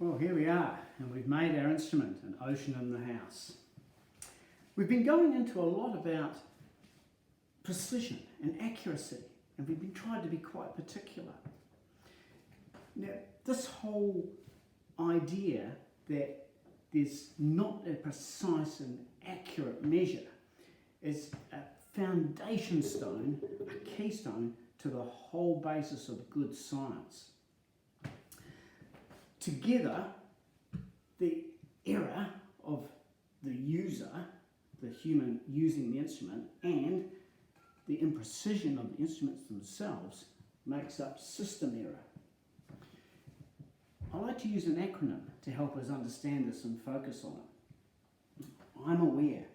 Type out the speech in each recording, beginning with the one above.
Well, here we are, and we've made our instrument, an ocean in the house. We've been going into a lot about precision and accuracy, and we've been trying to be quite particular. Now, this whole idea that there's not a precise and accurate measure is a foundation stone, a keystone to the whole basis of good science. Together, the error of the user, the human using the instrument, and the imprecision of the instruments themselves makes up system error. I like to use an acronym to help us understand this and focus on it. I'm aware.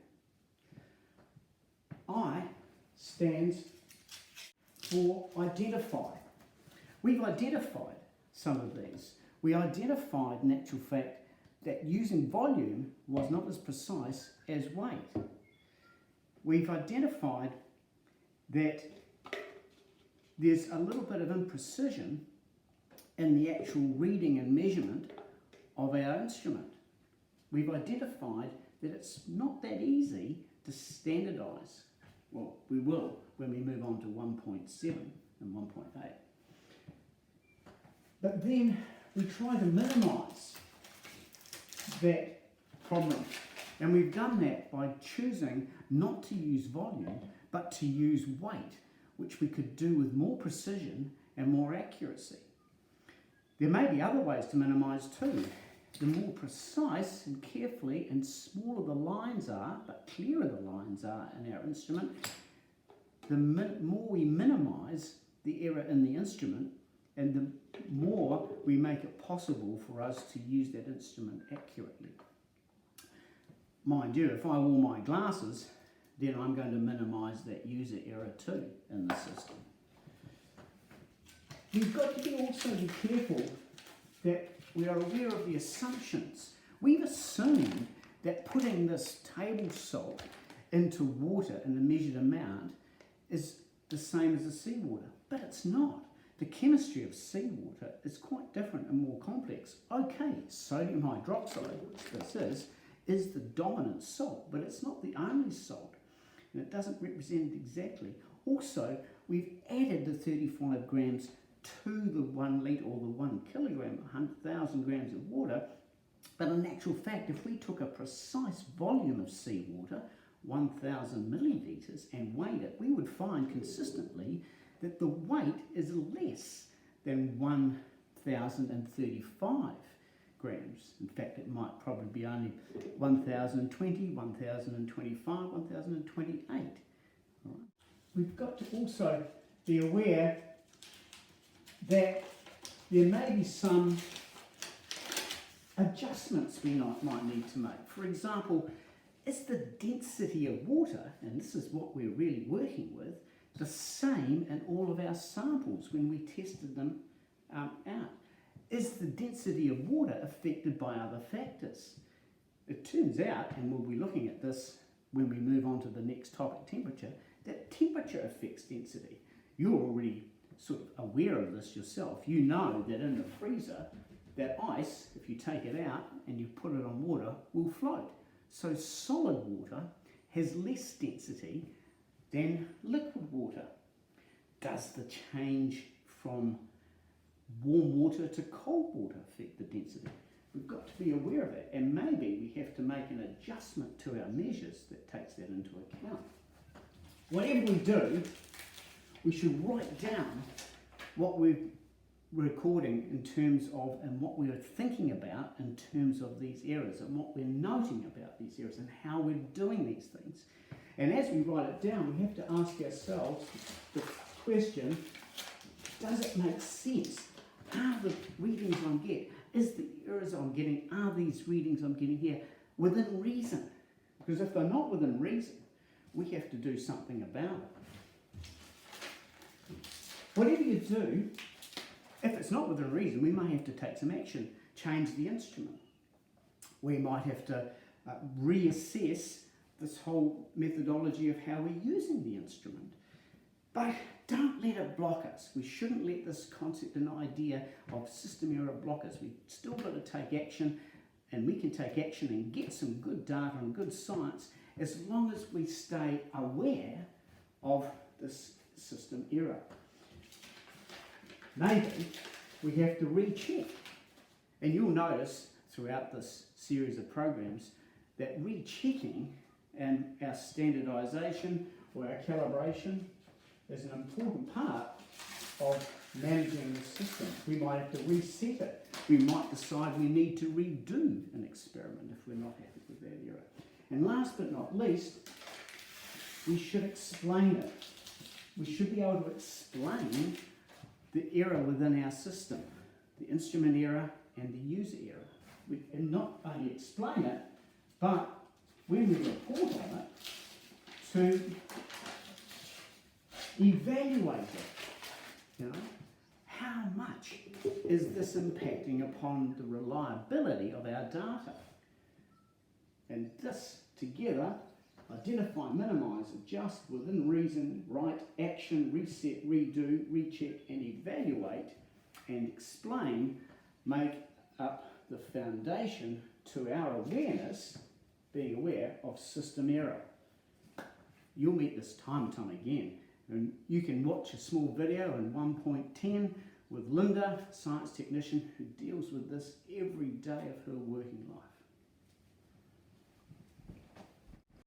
I stands for identify. We've identified some of these. We identified, in actual fact, that using volume was not as precise as weight. We've identified that there's a little bit of imprecision in the actual reading and measurement of our instrument. We've identified that it's not that easy to standardise. Well, we will when we move on to 1.7 and 1.8. But then we try to minimise that problem. And we've done that by choosing not to use volume, but to use weight, which we could do with more precision and more accuracy. There may be other ways to minimise too. The more precise and carefully and smaller the lines are, but clearer the lines are in our instrument, the more we minimise the error in the instrument, and the more we make it possible for us to use that instrument accurately. Mind you, if I wore my glasses, then I'm going to minimise that user error too in the system. We've got to also be careful that we are aware of the assumptions. We've assumed that putting this table salt into water in a measured amount is the same as the seawater, but it's not. The chemistry of seawater is quite different and more complex. Okay, sodium hydroxide, which this is the dominant salt, but it's not the only salt, and it doesn't represent it exactly. Also, we've added the 35 grams to the 1 litre or the 1 kilogram, 100,000 grams of water, but in actual fact, if we took a precise volume of seawater, 1,000 millilitres, and weighed it, we would find consistently that the weight is less than 1,035 grams. In fact, it might probably be only 1,020, 1,025, 1,028. All right. We've got to also be aware that there may be some adjustments we might need to make. For example, is the density of water, and this is what we're really working with, the same in all of our samples when we tested them out? Is the density of water affected by other factors? It turns out, and we'll be looking at this when we move on to the next topic, temperature, that temperature affects density. You're already sort of aware of this yourself. You know that in the freezer, that ice, if you take it out and you put it on water, will float. So solid water has less density than liquid water. Does the change from warm water to cold water affect the density? We've got to be aware of it, and maybe we have to make an adjustment to our measures that takes that into account. Whatever we do, we should write down what we're recording in terms of, and what we're thinking about in terms of these errors, and what we're noting about these errors, and how we're doing these things. And as we write it down, we have to ask ourselves the question, does it make sense? Are the readings I'm getting, is the errors I'm getting, are these readings I'm getting here within reason? Because if they're not within reason, we have to do something about it. Whatever you do, if it's not within reason, we may have to take some action, change the instrument. We might have to reassess this whole methodology of how we're using the instrument. But don't let it block us. We shouldn't let this concept and idea of system error block us. We've still got to take action, and we can take action and get some good data and good science as long as we stay aware of this system error. Maybe we have to recheck. And you'll notice throughout this series of programs that rechecking and our standardization or our calibration is an important part of managing the system. We might have to reset it. We might decide we need to redo an experiment if we're not happy with that error. And last but not least, we should explain it. We should be able to explain the error within our system, the instrument error and the user error. We can not only explain it, but when we report on it, to evaluate it. You know, how much is this impacting upon the reliability of our data? And this together, identify, minimise, adjust, within reason, right, action, reset, redo, recheck and evaluate and explain make up the foundation to our awareness, being aware of system error. You'll meet this time and time again. And you can watch a small video in 1.10 with Linda, science technician, who deals with this every day of her working life.